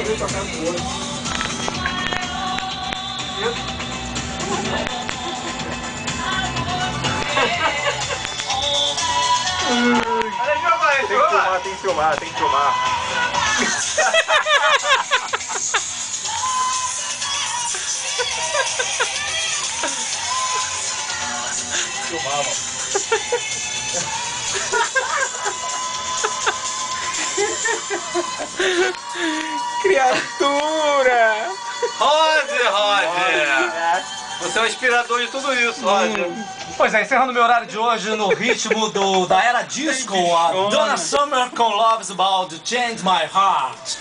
também pra casa do outro. Tem que filmar. Criatura! Roger! Você é o inspirador de tudo isso, Roger. Pois é, encerrando meu horário de hoje no ritmo da era disco, a Donna Summer com Love's About to Change My Heart.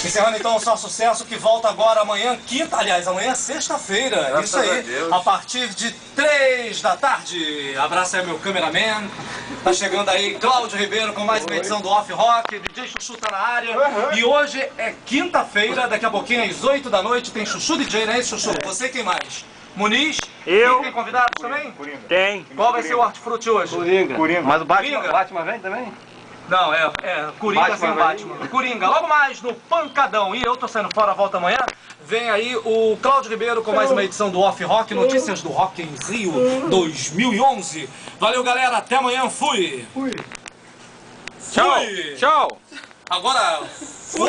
Encerrando então o Só Sucesso, que volta agora amanhã, amanhã sexta-feira. Isso aí, a partir de 3 da tarde. Abraço aí meu cameraman. Tá chegando aí Cláudio Ribeiro com mais uma edição do Off Rock. DJ Chuchu tá na área. E hoje é quinta-feira, daqui a pouquinho às 8 da noite tem Chuchu DJ, né, Chuchu? Você quem mais? Muniz? Eu. Tem convidados também? Tem. Qual vai ser o hortifruti hoje? Coringa. Mas o Coringa? Batman vem também? Não, Coringa Batman sem o vem. Batman. Coringa, logo mais no Pancadão. E eu tô saindo fora, volta amanhã. Vem aí o Cláudio Ribeiro com mais uma edição do Off Rock, notícias do Rock em Rio 2011. Valeu, galera, até amanhã, fui! Tchau. Fui. Tchau. Agora, fui!